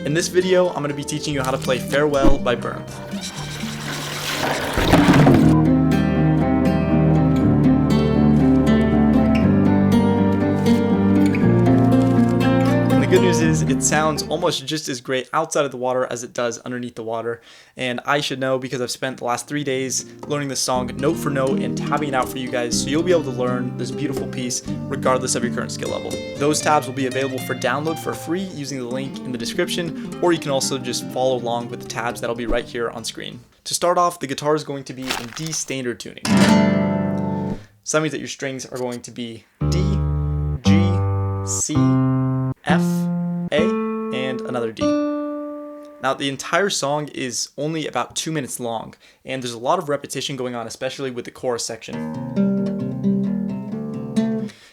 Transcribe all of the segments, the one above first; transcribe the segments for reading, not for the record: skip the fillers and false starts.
In this video, I'm going to be teaching you how to play Farewell by Bernth. And the good news is it sounds almost just as great outside of the water as it does underneath the water. And I should know because I've spent the last 3 days learning this song note for note and tabbing it out for you guys, so you'll be able to learn this beautiful piece regardless of your current skill level. Those tabs will be available for download for free using the link in the description, or you can also just follow along with the tabs that'll be right here on screen. To start off, the guitar is going to be in D standard tuning. So that means that your strings are going to be D, G, C, F, A, and another D. Now, the entire song is only about 2 minutes long, and there's a lot of repetition going on, especially with the chorus section.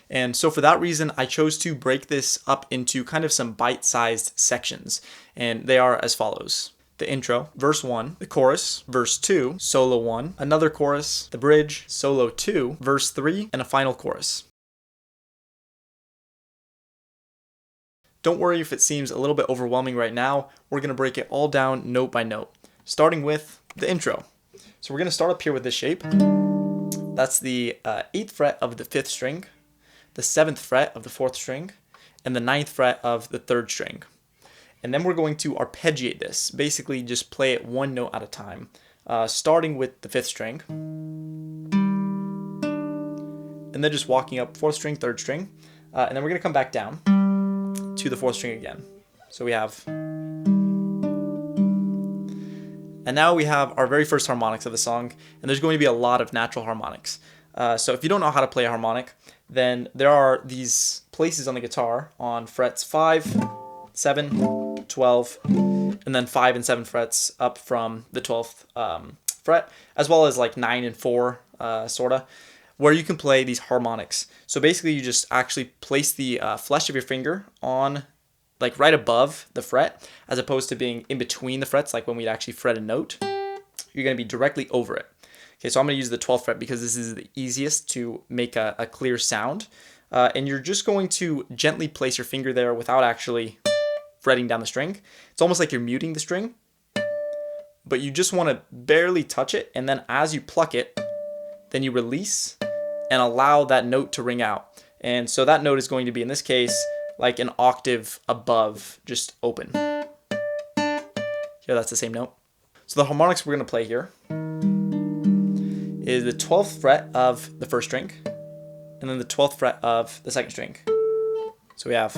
And so for that reason, I chose to break this up into kind of some bite-sized sections, and they are as follows. The intro, verse 1, the chorus, verse 2, solo 1, another chorus, the bridge, solo 2, verse 3, and a final chorus. Don't worry if it seems a little bit overwhelming right now. We're going to break it all down note by note, starting with the intro. So we're going to start up here with this shape. That's the 8th fret of the 5th string, the 7th fret of the 4th string, and the 9th fret of the 3rd string. And then we're going to arpeggiate this, basically just play it one note at a time, starting with the 5th string, and then just walking up 4th string, 3rd string, and then we're going to come back down to the 4th string again. So we have, and now we have our very first harmonics of the song, and there's going to be a lot of natural harmonics. So if you don't know how to play a harmonic, then there are these places on the guitar on frets 5, 7, 12, and then 5 and 7 frets up from the 12th fret, as well as like 9 and 4 sorta, where you can play these harmonics. So basically you just actually place the flesh of your finger on like right above the fret, as opposed to being in between the frets, like when we'd actually fret a note. You're going to be directly over it. Okay, so I'm going to use the 12th fret because this is the easiest to make a clear sound. And you're just going to gently place your finger there without actually fretting down the string. It's almost like you're muting the string, but you just want to barely touch it, and then as you pluck it, then you release and allow that note to ring out. And so that note is going to be, in this case, like an octave above, just open. Here, that's the same note. So the harmonics we're going to play here is the 12th fret of the 1st string, and then the 12th fret of the 2nd string. So we have,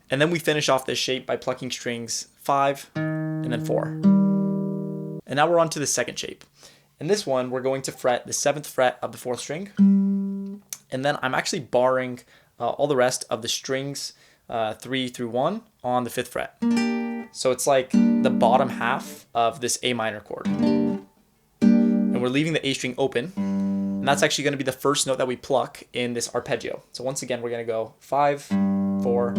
and then we finish off this shape by plucking strings 5 and then 4. And now we're on to the second shape. In this one, we're going to fret the 7th fret of the 4th string, and then I'm actually barring all the rest of the strings 3 through 1 on the 5th fret. So it's like the bottom half of this A minor chord. And we're leaving the A string open, and that's actually going to be the first note that we pluck in this arpeggio. So once again, we're going to go 5, 4,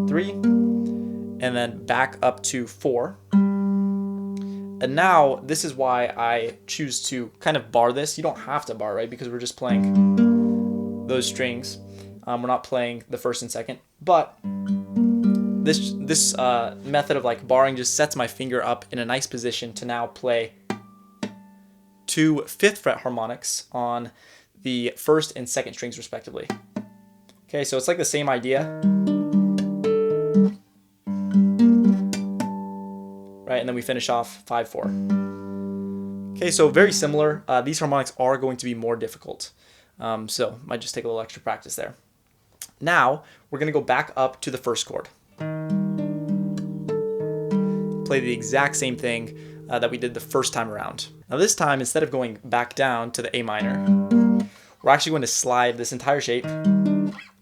3, and then back up to 4. And now this is why I choose to kind of bar this. You don't have to bar, right? Because we're just playing those strings. We're not playing the 1st and 2nd. But this method of like barring just sets my finger up in a nice position to now play 2 5th fret harmonics on the 1st and 2nd strings respectively. Okay, so it's like the same idea. Right, and then we finish off 5, 4. Okay, so very similar. These harmonics are going to be more difficult, so might just take a little extra practice there. Now we're going to go back up to the 1st chord. Play the exact same thing that we did the first time around. Now this time, instead of going back down to the A minor, we're actually going to slide this entire shape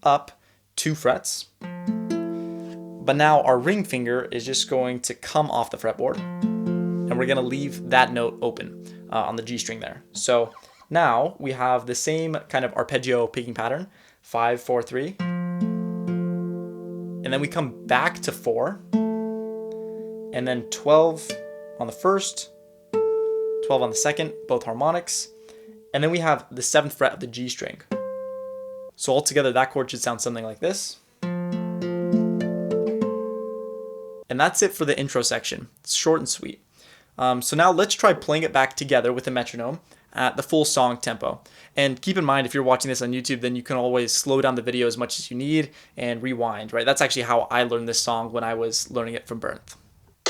up 2 frets. But now our ring finger is just going to come off the fretboard, and we're going to leave that note open on the G string there. So now we have the same kind of arpeggio picking pattern, 5, 4, 3, and then we come back to 4, and then 12 on the 1st, 12 on the 2nd, both harmonics, and then we have the 7th fret of the G string. So altogether that chord should sound something like this. And that's it for the intro section. It's short and sweet. So now let's try playing it back together with a metronome at the full song tempo. And keep in mind, if you're watching this on YouTube, then you can always slow down the video as much as you need and rewind, right? That's actually how I learned this song when I was learning it from Bernth.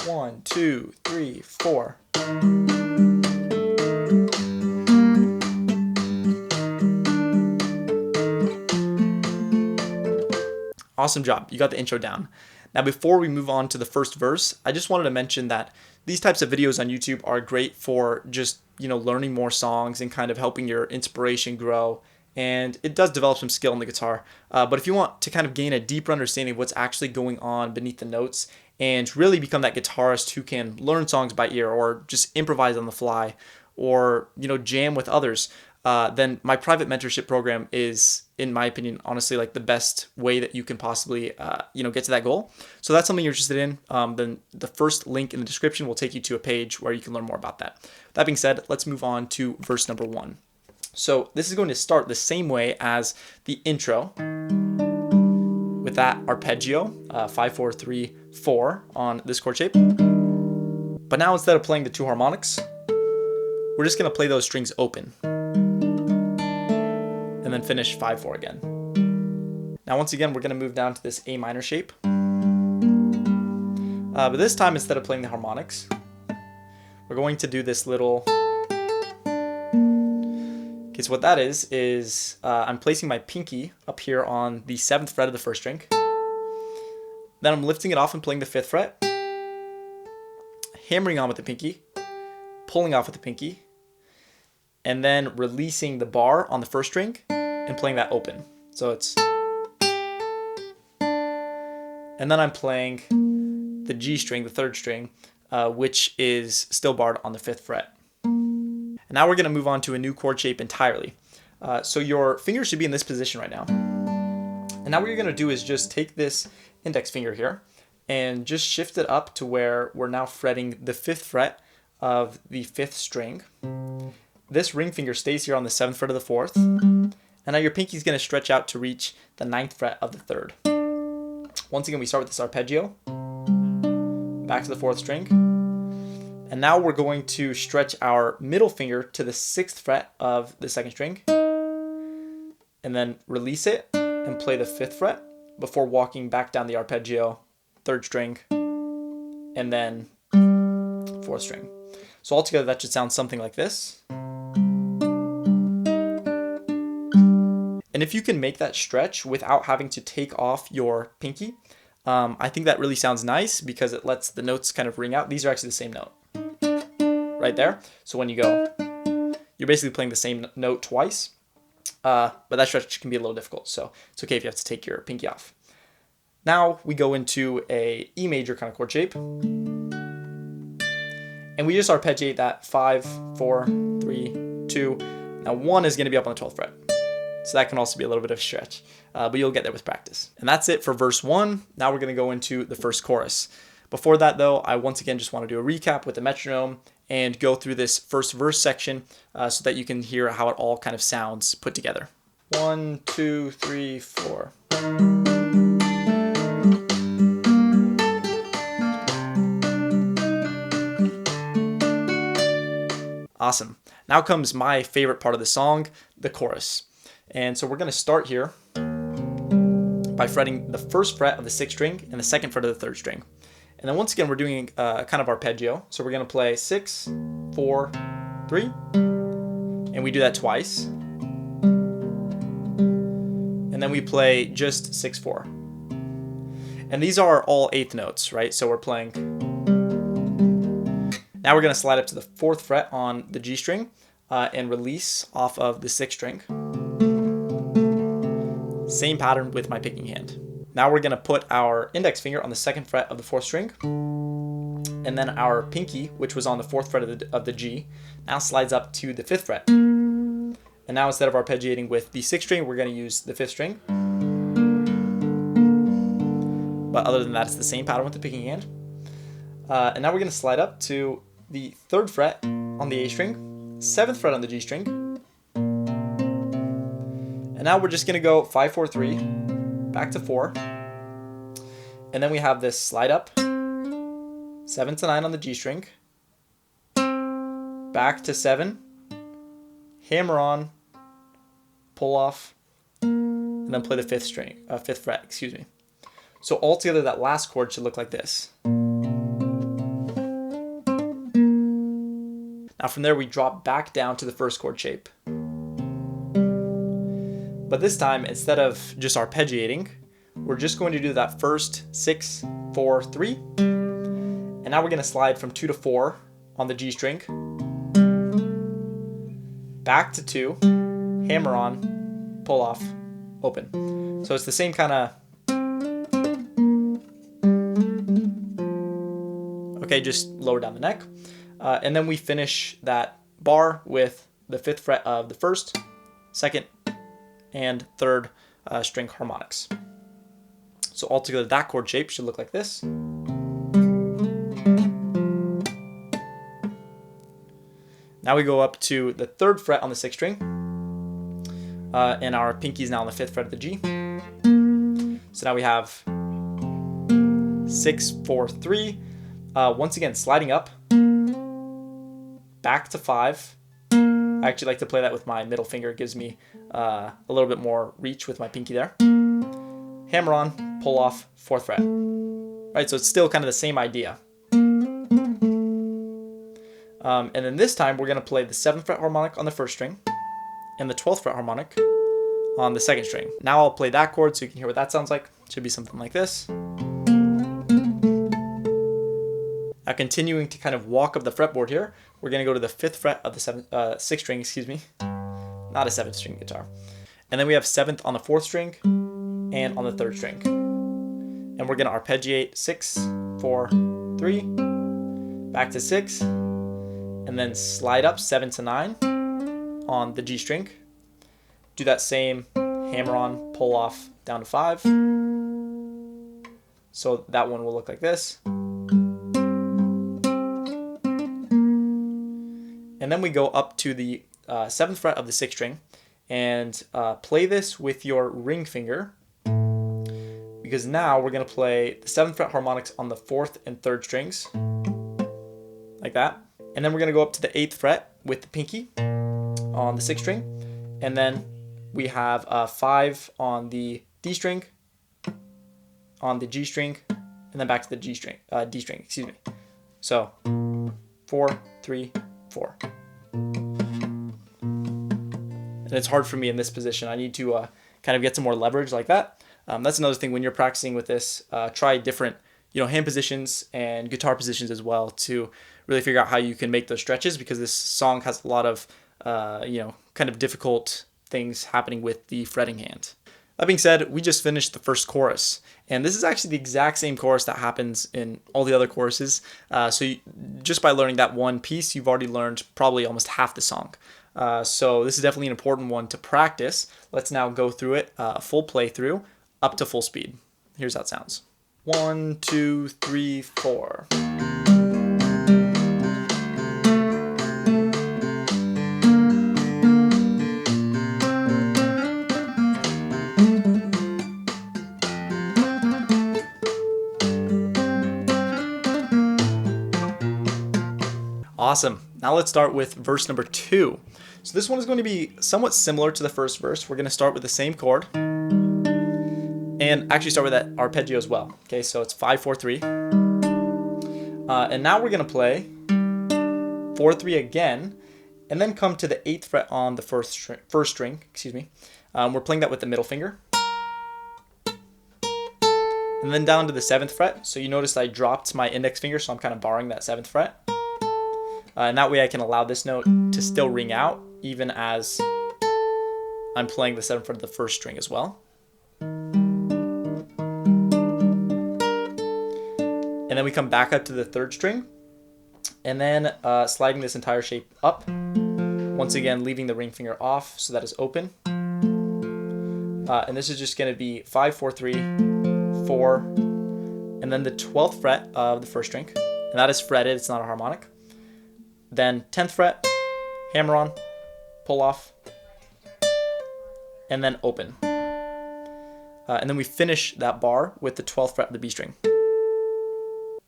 1, 2, 3, 4. Awesome job. You got the intro down. Now, before we move on to the first verse, I just wanted to mention that these types of videos on YouTube are great for just, learning more songs and kind of helping your inspiration grow. And it does develop some skill on the guitar. But if you want to kind of gain a deeper understanding of what's actually going on beneath the notes and really become that guitarist who can learn songs by ear or just improvise on the fly or, jam with others, then my private mentorship program is, in my opinion, honestly, like the best way that you can possibly, get to that goal. So that's something you're interested in. Then the first link in the description will take you to a page where you can learn more about that. That being said, let's move on to verse number 1. So this is going to start the same way as the intro with that arpeggio, 5, 4, 3, 4 on this chord shape. But now instead of playing the 2 harmonics, we're just going to play those strings open. And then finish 5, 4 again. Now once again, we're going to move down to this A minor shape. But this time, instead of playing the harmonics, we're going to do this little... Okay, so what that is I'm placing my pinky up here on the 7th fret of the 1st string. Then I'm lifting it off and playing the 5th fret. Hammering on with the pinky. Pulling off with the pinky. And then releasing the bar on the 1st string and playing that open. So it's... And then I'm playing the G string, the 3rd string, which is still barred on the 5th fret. And now we're going to move on to a new chord shape entirely. So your fingers should be in this position right now. And now what you're going to do is just take this index finger here and just shift it up to where we're now fretting the 5th fret of the 5th string. This ring finger stays here on the 7th fret of the 4th. And now your pinky is going to stretch out to reach the 9th fret of the 3rd. Once again, we start with this arpeggio. Back to the 4th string. And now we're going to stretch our middle finger to the 6th fret of the 2nd string. And then release it and play the 5th fret before walking back down the arpeggio, 3rd string, and then 4th string. So altogether that should sound something like this. And if you can make that stretch without having to take off your pinky, I think that really sounds nice because it lets the notes kind of ring out. These are actually the same note right there. So when you go, you're basically playing the same note twice, but that stretch can be a little difficult. So it's okay if you have to take your pinky off. Now we go into a E major kind of chord shape. And we just arpeggiate that 5, 4, 3, 2. Now 1 is going to be up on the 12th fret. So that can also be a little bit of a stretch, but you'll get there with practice. And that's it for verse 1. Now we're going to go into the first chorus. Before that though, I once again just want to do a recap with the metronome and go through this first verse section so that you can hear how it all kind of sounds put together. 1, 2, 3, 4. Awesome. Now comes my favorite part of the song, the chorus. And so we're going to start here by fretting the 1st fret of the 6th string and the 2nd fret of the 3rd string. And then once again, we're doing kind of arpeggio. So we're going to play 6, 4, 3, and we do that twice. And then we play just 6, 4. And these are all 8th notes, right? So we're playing... Now we're going to slide up to the 4th fret on the G string and release off of the 6th string. Same pattern with my picking hand. Now we're going to put our index finger on the 2nd fret of the 4th string. And then our pinky, which was on the 4th fret of the G, now slides up to the 5th fret. And now instead of arpeggiating with the 6th string, we're going to use the 5th string. But other than that, it's the same pattern with the picking hand. And now we're going to slide up to the 3rd fret on the A string, 7th fret on the G string. And now we're just going to go 5, 4, 3, back to 4. And then we have this slide up 7 to 9 on the G string, back to 7, hammer on, pull off, and then play the fifth fret, excuse me. So altogether that last chord should look like this. Now from there we drop back down to the first chord shape. But this time, instead of just arpeggiating, we're just going to do that first 6, 4, 3. And now we're going to slide from 2 to 4 on the G string, back to 2, hammer on, pull off, open. So it's the same kind of, okay, just lower down the neck. And then we finish that bar with the 5th fret of the 1st, 2nd, and 3rd string harmonics. So altogether that chord shape should look like this. Now we go up to the 3rd fret on the 6th string, and our pinky is now on the 5th fret of the G. So now we have 6, 4, 3. Once again, sliding up, back to 5. I actually like to play that with my middle finger. It gives me a little bit more reach with my pinky there. Hammer on, pull off, 4th fret. Right, so it's still kind of the same idea. And then this time we're going to play the 7th fret harmonic on the 1st string and the 12th fret harmonic on the 2nd string. Now I'll play that chord so you can hear what that sounds like. It should be something like this. Now continuing to kind of walk up the fretboard here, we're going to go to the 5th fret of the 6th string, excuse me. Not a 7th string guitar. And then we have 7th on the 4th string and on the 3rd string. And we're going to arpeggiate 6, 4, 3, back to 6, and then slide up 7 to 9 on the G string. Do that same hammer on, pull off, down to 5. So that one will look like this. And then we go up to the 7th fret of the 6th string and play this with your ring finger, because now we're going to play the 7th fret harmonics on the 4th and 3rd strings, like that. And then we're going to go up to the 8th fret with the pinky on the 6th string, and then we have 5 on the D string, on the G string, and then back to the D string, excuse me. So 4, 3, 4. And it's hard for me in this position. I need to kind of get some more leverage like that. That's another thing when you're practicing with this. Try different, hand positions and guitar positions as well to really figure out how you can make those stretches, because this song has a lot of, kind of difficult things happening with the fretting hand. That being said, we just finished the first chorus, and this is actually the exact same chorus that happens in all the other choruses. Just by learning that one piece, you've already learned probably almost half the song. So this is definitely an important one to practice. Let's now go through it, a full playthrough, up to full speed. Here's how it sounds. 1, 2, 3, 4. Awesome. Now let's start with verse number 2. So this one is going to be somewhat similar to the first verse. We're going to start with the same chord and actually start with that arpeggio as well. Okay, so it's 5, 4, 3. And now we're going to play 4, 3 again, and then come to the 8th fret on the first string. Excuse me. We're playing that with the middle finger. And then down to the 7th fret. So you notice I dropped my index finger, so I'm kind of barring that 7th fret. And that way I can allow this note to still ring out even as I'm playing the 7th fret of the first string as well. And then we come back up to the 3rd string, and then sliding this entire shape up. Once again, leaving the ring finger off so that is open. And this is just going to be 5, 4, 3, 4, and then the 12th fret of the first string. And that is fretted, it's not a harmonic. Then 10th fret, hammer on, pull off, and then open. And then we finish that bar with the 12th fret of the B string.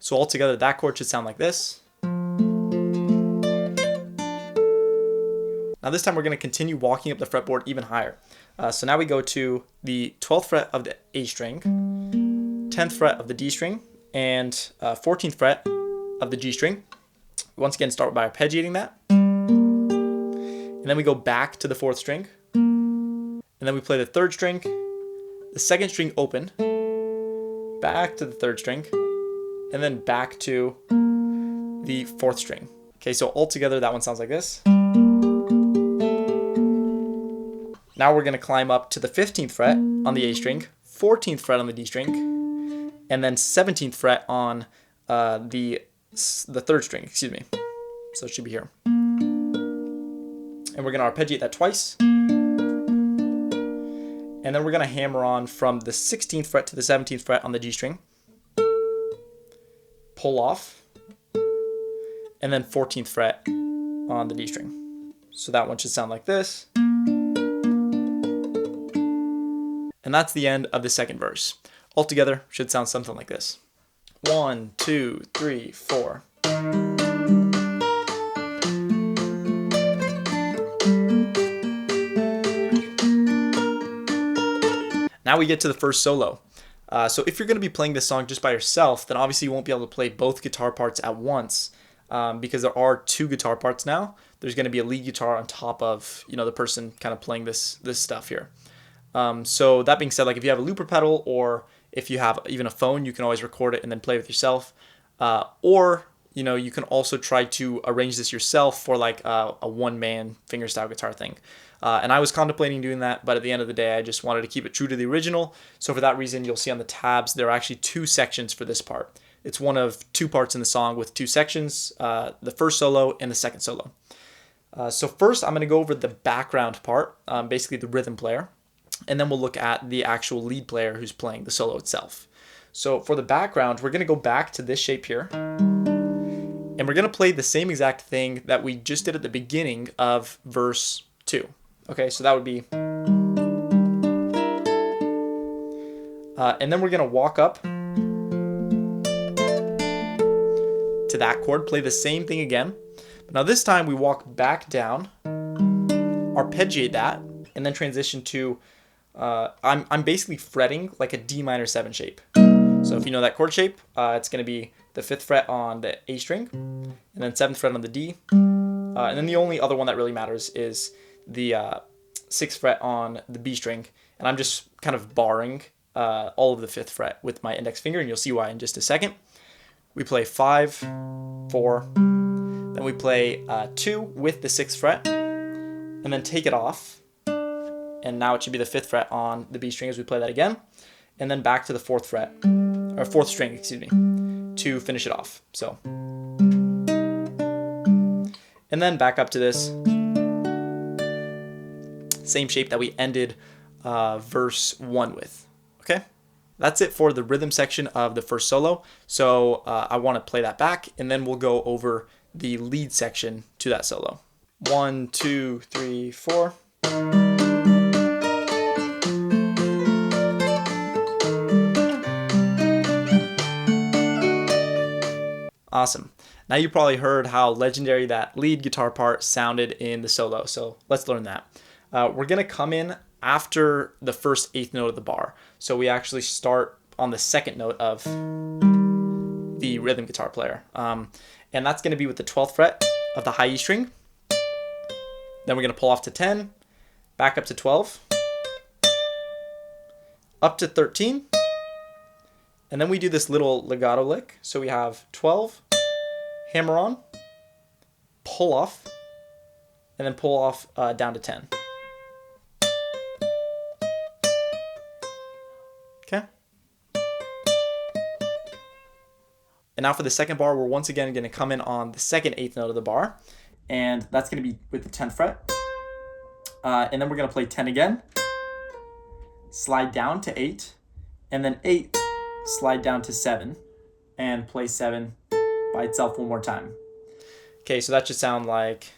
So altogether, that chord should sound like this. Now this time we're going to continue walking up the fretboard even higher. So now we go to the 12th fret of the A string, 10th fret of the D string, and 14th fret of the G string. We once again start by arpeggiating that. And then we go back to the 4th string. And then we play the 3rd string, the 2nd string open, back to the 3rd string, and then back to the 4th string. Okay, so altogether that one sounds like this. Now we're going to climb up to the 15th fret on the A string, 14th fret on the D string, and then 17th fret on the 3rd string, excuse me. So it should be here. And we're going to arpeggiate that twice. And then we're going to hammer on from the 16th fret to the 17th fret on the G string. Pull off. And then 14th fret on the D string. So that one should sound like this. And that's the end of the second verse. Altogether, should sound something like this. 1, 2, 3, 4. Now we get to the first solo. So if you're going to be playing this song just by yourself, then obviously you won't be able to play both guitar parts at once because there are 2 guitar parts now. There's going to be a lead guitar on top of the person kind of playing this stuff here. So that being said, like if you have a looper pedal or if you have even a phone, you can always record it and then play with yourself. Or you can also try to arrange this yourself for like a one-man fingerstyle guitar thing. And I was contemplating doing that, but at the end of the day, I just wanted to keep it true to the original. So for that reason, you'll see on the tabs, there are actually 2 sections for this part. It's one of 2 parts in the song with 2 sections, the first solo and the second solo. So first, I'm going to go over the background part, basically the rhythm player. And then we'll look at the actual lead player who's playing the solo itself. So for the background, we're going to go back to this shape here. And we're going to play the same exact thing that we just did at the beginning of verse 2. Okay, so that would be... and then we're going to walk up to that chord, play the same thing again. But now this time we walk back down, arpeggiate that, and then transition to... I'm basically fretting like a D minor 7 shape. So if you know that chord shape, it's going to be the 5th fret on the A string, and then 7th fret on the D. And then the only other one that really matters is the 6th fret on the B string. And I'm just kind of barring all of the 5th fret with my index finger, and you'll see why in just a second. We play 5, 4, then we play 2 with the 6th fret, and then take it off. And now it should be the 5th fret on the B string as we play that again. And then back to the 4th fret, or 4th string, excuse me, to finish it off. So, and then back up to this same shape that we ended verse 1 with. Okay, that's it for the rhythm section of the first solo. So I want to play that back, and then we'll go over the lead section to that solo. 1, 2, 3, 4. Awesome. Now you probably heard how legendary that lead guitar part sounded in the solo, so let's learn that. We're going to come in after the first 8th note of the bar. So we actually start on the 2nd note of the rhythm guitar player. And that's going to be with the 12th fret of the high E string. Then we're going to pull off to 10, back up to 12, up to 13, and then we do this little legato lick. So we have 12, hammer on, pull off, and then pull off down to 10. Okay. And now for the second bar, we're once again going to come in on the second 8th note of the bar, and that's going to be with the 10th fret. And then we're going to play 10 again, slide down to 8, and then 8, slide down to 7, and play 7 by itself one more time. Okay, so that should sound like...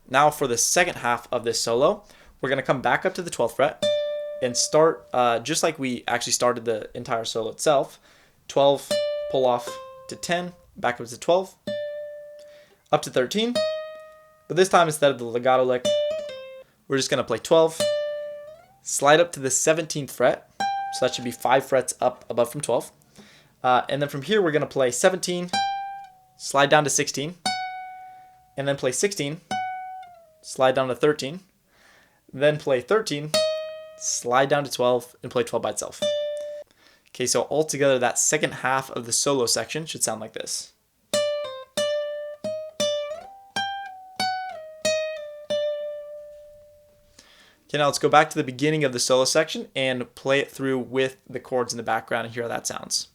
Now for the second half of this solo, we're going to come back up to the 12th fret, and start just like we actually started the entire solo itself. 12, pull off to 10, back up to 12, up to 13. But this time, instead of the legato lick, we're just going to play 12, slide up to the 17th fret. So that should be 5 frets up above from 12. And then from here, we're going to play 17, slide down to 16, and then play 16, slide down to 13, then play 13, slide down to 12, and play 12 by itself. Okay, so altogether, that second half of the solo section should sound like this. Okay, now let's go back to the beginning of the solo section and play it through with the chords in the background and hear how that sounds.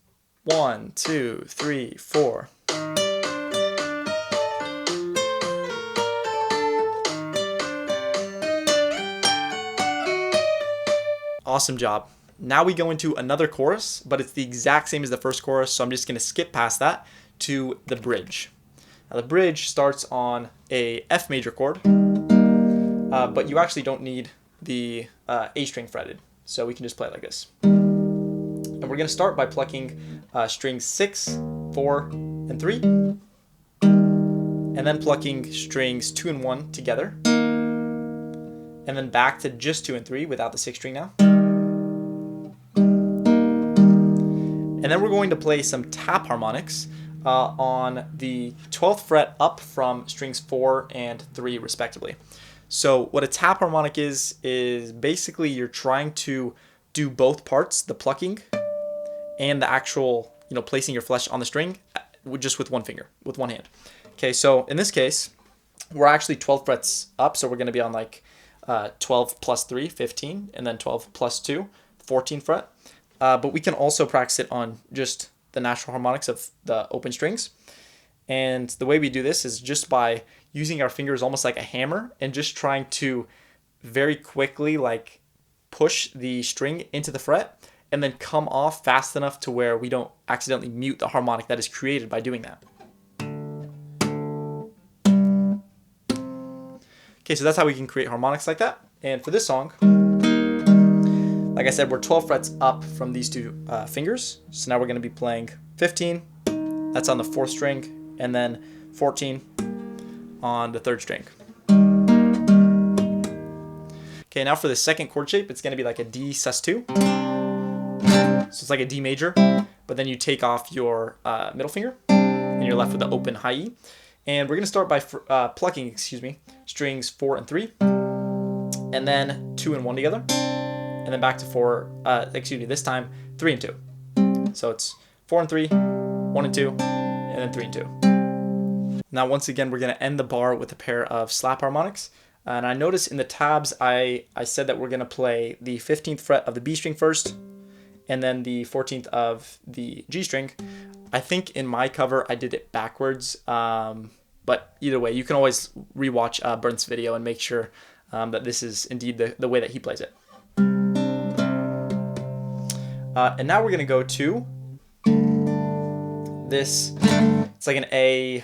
1, 2, 3, 4. Awesome job. Now we go into another chorus, but it's the exact same as the first chorus, so I'm just going to skip past that to the bridge. Now the bridge starts on a F major chord, but you actually don't need the A string fretted, so we can just play it like this. And we're going to start by plucking strings 6, 4, and 3, and then plucking strings 2 and 1 together, and then back to just 2 and 3 without the 6th string now. And then we're going to play some tap harmonics on the 12th fret up from strings 4 and 3 respectively. So what a tap harmonic is basically you're trying to do both parts, the plucking and the actual, placing your flesh on the string just with one finger, with one hand. Okay, so in this case, we're actually 12 frets up, so we're going to be on like 12 plus 3, 15, and then 12 plus 2, 14 fret. But we can also practice it on just the natural harmonics of the open strings. And the way we do this is just by using our fingers almost like a hammer and just trying to very quickly like push the string into the fret and then come off fast enough to where we don't accidentally mute the harmonic that is created by doing that. Okay, so that's how we can create harmonics like that. And for this song, like I said, we're 12 frets up from these two fingers. So now we're going to be playing 15, that's on the 4th string, and then 14 on the 3rd string. Okay, now for the second chord shape, it's going to be like a D sus2. So it's like a D major, but then you take off your middle finger, and you're left with the open high E. And we're going to start by plucking, strings 4 and 3, and then 2 and 1 together, and then back to 4, this time 3 and 2. So it's 4 and 3, 1 and 2, and then 3 and 2. Now once again, we're going to end the bar with a pair of slap harmonics. And I noticed in the tabs, I said that we're going to play the 15th fret of the B string first, and then the 14th of the G string. I think in my cover, I did it backwards. But either way, you can always rewatch Bernth's video and make sure that this is indeed the way that he plays it. And now we're going to go to this. It's like an A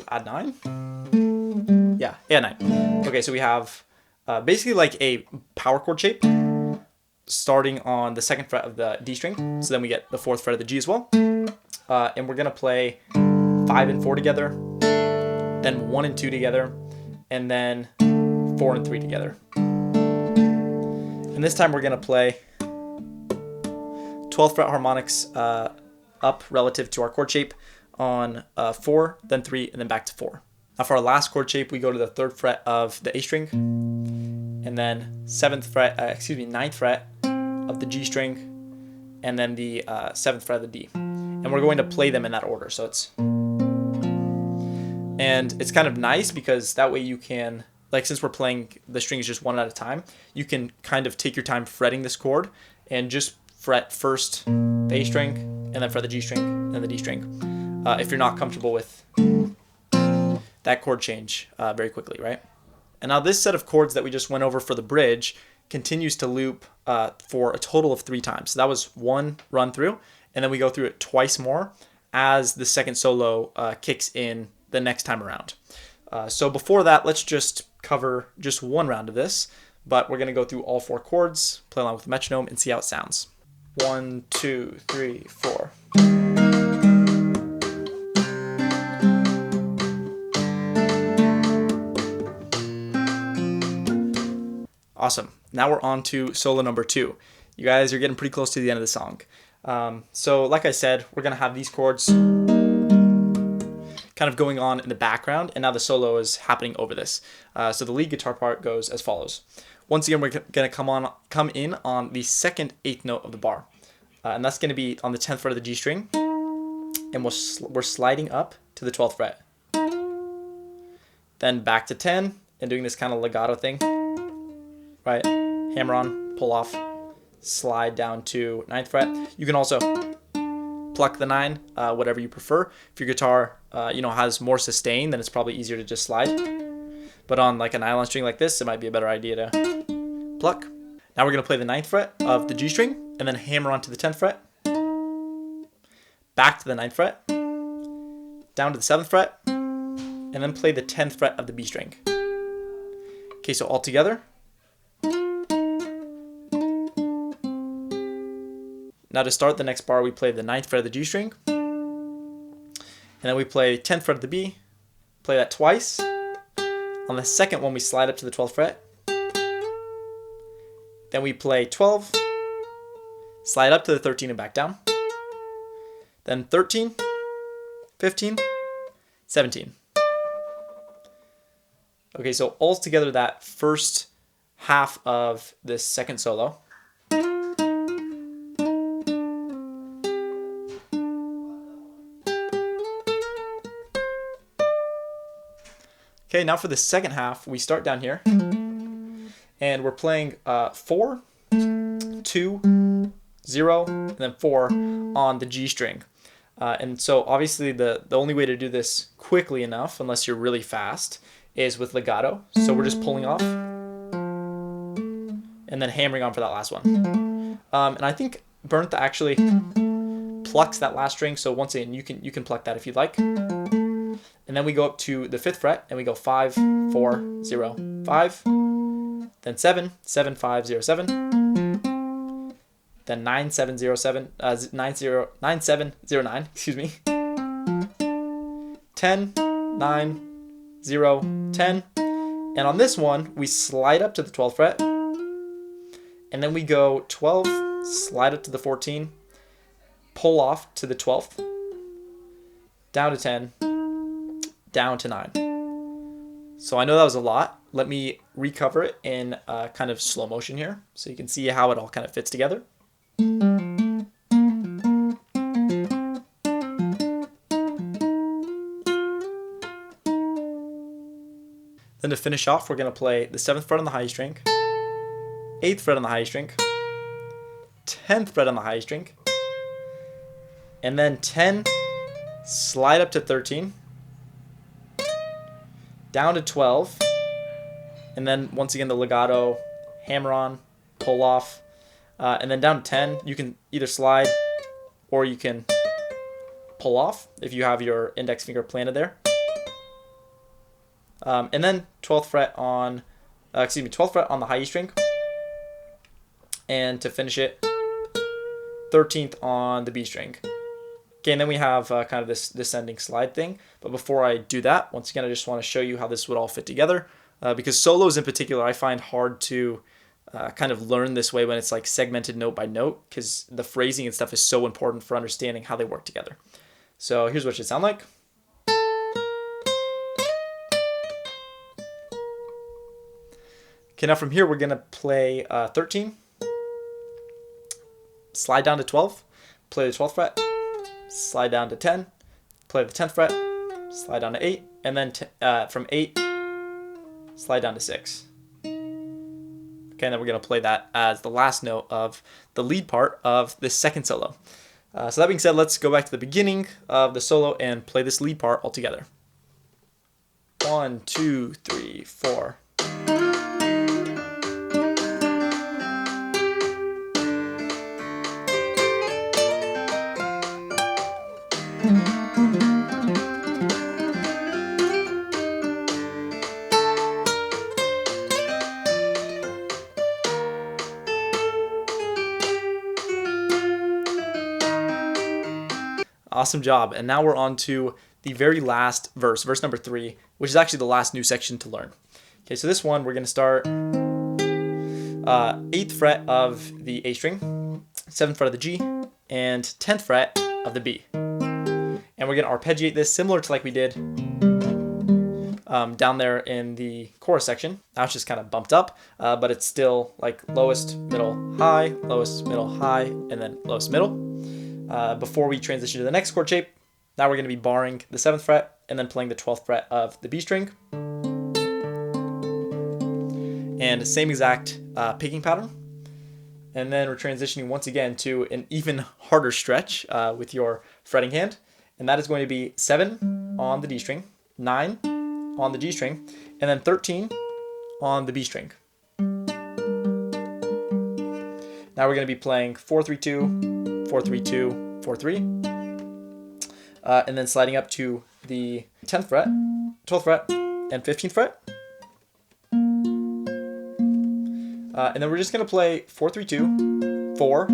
add 9. Yeah, A add 9. Okay, so we have basically like a power chord shape starting on the 2nd fret of the D string. So then we get the 4th fret of the G as well. And we're going to play 5 and 4 together, then 1 and 2 together, and then 4 and 3 together. And this time we're going to play 12th fret harmonics up relative to our chord shape on 4, then 3, and then back to 4. Now for our last chord shape, we go to the 3rd fret of the A string, and then 9th fret of the G string, and then the 7th fret of the D. And we're going to play them in that order. So it's kind of nice because that way you can, like, since we're playing the strings just one at a time, you can kind of take your time fretting this chord and just fret first the A string and then fret the G string and then the D string if you're not comfortable with that chord change very quickly, right? And now this set of chords that we just went over for the bridge continues to loop for a total of 3 times. So that was one run through, and then we go through it twice more as the second solo kicks in the next time around. So before that, let's just cover just one round of this but we're going to go through all 4 chords, play along with the metronome, and see how it sounds. 1, 2, 3, 4. Awesome. Now we're on to solo number 2. You guys are getting pretty close to the end of the song. So like I said, we're going to have these chords kind of going on in the background, and now the solo is happening over this. So the lead guitar part goes as follows. Once again, we're going to come in on the second 8th note of the bar, and that's going to be on the 10th fret of the G string, and we're sliding up to the 12th fret. Then back to 10, and doing this kind of legato thing, right? Hammer on, pull off, slide down to 9th fret. You can also pluck the 9, whatever you prefer. If your guitar, has more sustain, then it's probably easier to just slide. But on like a nylon string like this, it might be a better idea to pluck. Now we're going to play the 9th fret of the G string, and then hammer on to the 10th fret, back to the 9th fret, down to the 7th fret, and then play the 10th fret of the B string. Okay, so all together. Now to start the next bar, we play the 9th fret of the G string, and then we play 10th fret of the B, play that twice. On the second one, we slide up to the 12th fret, then we play 12, slide up to the 13 and back down, then 13, 15, 17. Okay, so all together that first half of this second solo. Okay, now for the second half, we start down here, and we're playing 4, 2, 0, and then 4 on the G string. And so obviously the only way to do this quickly enough, unless you're really fast, is with legato. So we're just pulling off, and then hammering on for that last one. And I think Bernth actually plucks that last string, so once again, you can pluck that if you'd like. And then we go up to the 5th fret, and we go 5, 4, 0, 5, then 7, 7, 5, 0, 7, then 9, 7, 0, 7, 9, 0, 9, 7, 0, 9, excuse me, 10, 9, 0, 10, and on this one, we slide up to the 12th fret, and then we go 12, slide up to the 14, pull off to the 12th, down to 10, down to 9. So I know that was a lot. Let me recover it in kind of slow motion here so you can see how it all kind of fits together. Then to finish off, we're going to play the 7th fret on the high string, 8th fret on the high string, 10th fret on the high string, and then 10, slide up to 13, down to 12, and then once again the legato, hammer on, pull off, and then down to 10. You can either slide or you can pull off if you have your index finger planted there. And then 12th fret on, 12th fret on the high E string, and to finish it, 13th on the B string. Okay, and then we have kind of this descending slide thing. But before I do that, once again, I just want to show you how this would all fit together. Because solos in particular, I find hard to kind of learn this way when it's like segmented note by note, because the phrasing and stuff is so important for understanding how they work together. So here's what it should sound like. Okay, now from here, we're going to play 13, slide down to 12, play the 12th fret, slide down to 10, play the 10th fret, slide down to 8, and then from 8, slide down to 6. Okay, and then we're going to play that as the last note of the lead part of this second solo. So that being said, let's go back to the beginning of the solo and play this lead part all together. 1, 2, 3, 4. Awesome job. And now we're on to the very last verse, verse number 3, which is actually the last new section to learn. Okay, so this one we're going to start 8th fret of the A string, 7th fret of the G, and 10th fret of the B. And we're going to arpeggiate this similar to like we did down there in the chorus section. Now it's just kind of bumped up, but it's still like lowest, middle, high, lowest, middle, high, and then lowest, middle. Before we transition to the next chord shape, now we're going to be barring the 7th fret and then playing the 12th fret of the B string. And same exact picking pattern. And then we're transitioning once again to an even harder stretch with your fretting hand. And that is going to be 7 on the D string, 9 on the G string, and then 13 on the B string. Now we're going to be playing 4-3-2, 4-3-2, 4-3, and then sliding up to the 10th fret, 12th fret, and 15th fret. And then we're just going to play 4-3-2, 4,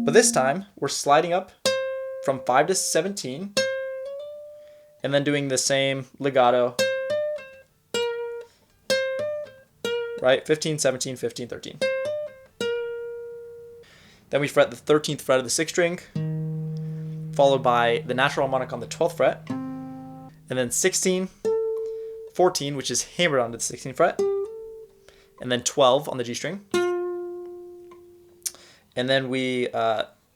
but this time we're sliding up from 5 to 17, and then doing the same legato, right? 15, 17, 15, 13. Then we fret the 13th fret of the 6th string, followed by the natural harmonic on the 12th fret, and then 16, 14, which is hammered onto the 16th fret, and then 12 on the G string. And then we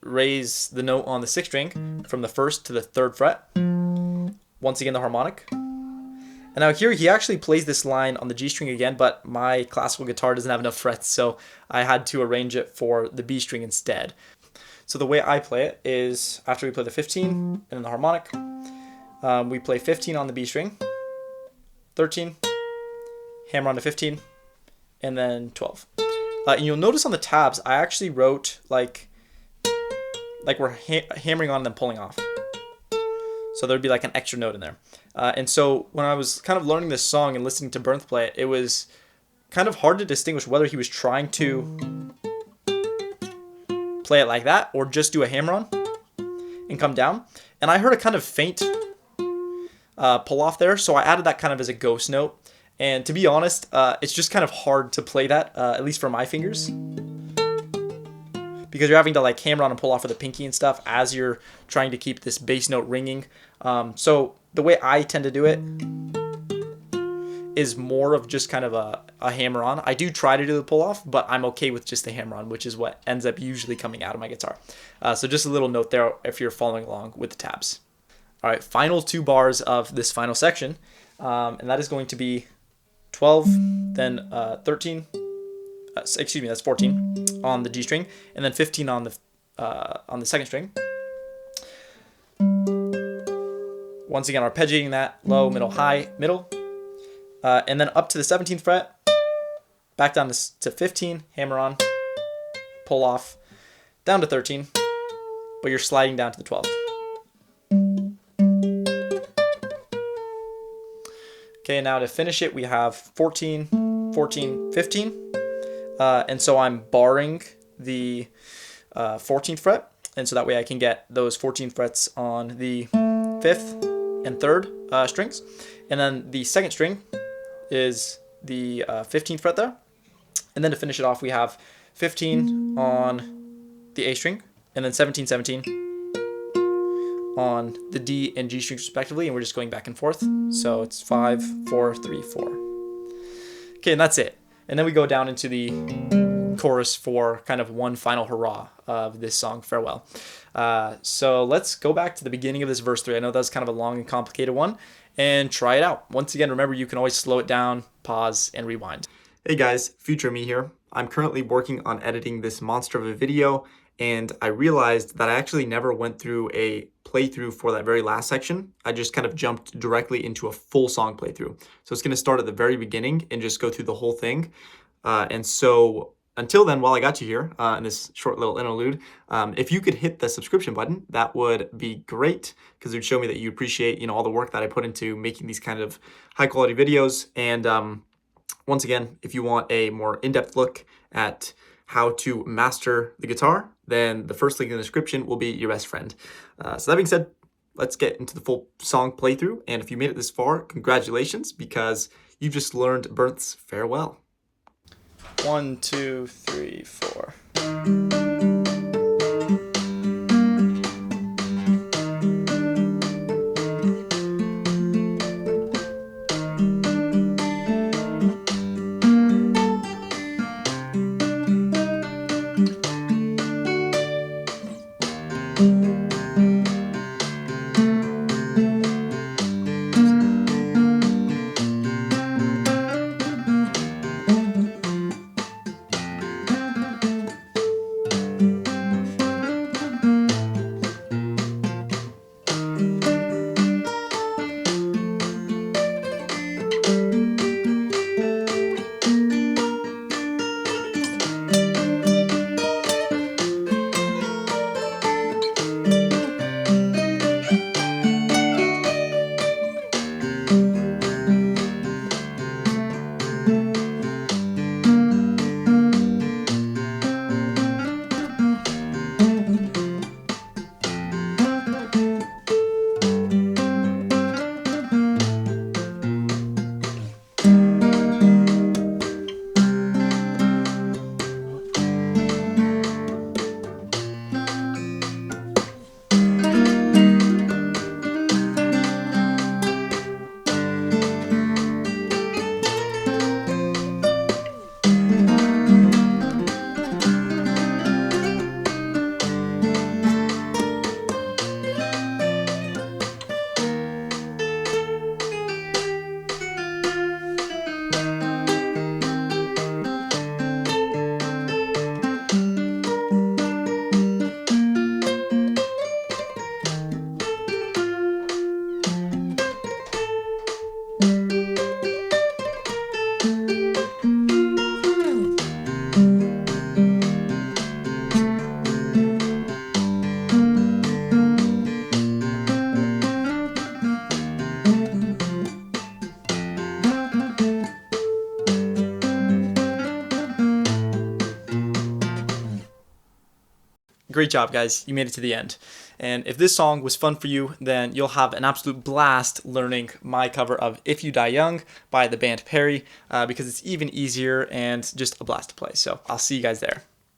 raise the note on the 6th string from the 1st to the 3rd fret. Once again, the harmonic. And now here he actually plays this line on the G string again, but my classical guitar doesn't have enough frets, so I had to arrange it for the B string instead. So the way I play it is after we play the 15 and then the harmonic, we play 15 on the B string, 13, hammer on to 15, and then 12. And you'll notice on the tabs, I actually wrote like we're hammering on and then pulling off. So there'd be like an extra note in there. And so when I was kind of learning this song and listening to Bernth play it, it was kind of hard to distinguish whether he was trying to play it like that or just do a hammer on and come down. And I heard a kind of faint pull off there, so I added that kind of as a ghost note. And to be honest, it's just kind of hard to play that, at least for my fingers, because you're having to like hammer on and pull off with the pinky and stuff as you're trying to keep this bass note ringing. So the way I tend to do it is more of just kind of a hammer on. I do try to do the pull off, but I'm okay with just the hammer on, which is what ends up usually coming out of my guitar. So just a little note there if you're following along with the tabs. All right, final 2 bars of this final section, and that is going to be 12, then 13. Excuse me, that's 14 on the G string, and then 15 on the 2nd string. Once again, arpeggiating that low, middle, high, middle, and then up to the 17th fret, back down to 15, hammer on, pull off, down to 13, but you're sliding down to the 12th. Okay, now to finish it, we have 14, 14, 15. And so I'm barring the 14th fret, and so that way I can get those 14 frets on the 5th and 3rd strings. And then the 2nd string is the 15th fret there. And then to finish it off, we have 15 on the A string, and then 17, 17 on the D and G strings respectively, and we're just going back and forth. So it's 5, 4, 3, 4. Okay, and that's it. And then we go down into the chorus for kind of one final hurrah of this song, Farewell. So let's go back to the beginning of this verse 3. I know that's kind of a long and complicated one, and try it out. Once again, remember you can always slow it down, pause, and rewind. Hey guys, future me here. I'm currently working on editing this monster of a video, and I realized that I actually never went through a playthrough for that very last section. I just kind of jumped directly into a full song playthrough. So it's going to start at the very beginning and just go through the whole thing. And so until then, while I got you here in this short little interlude, if you could hit the subscription button, that would be great, because it would show me that you appreciate, all the work that I put into making these kind of high quality videos. And once again, if you want a more in-depth look at how to master the guitar, then the first link in the description will be your best friend. So that being said, let's get into the full song playthrough. And if you made it this far, congratulations, because you've just learned Bernth's Farewell. 1, 2, 3, 4. Great job, guys. You made it to the end. And if this song was fun for you, then you'll have an absolute blast learning my cover of If You Die Young by the band Perry, because it's even easier and just a blast to play. So I'll see you guys there.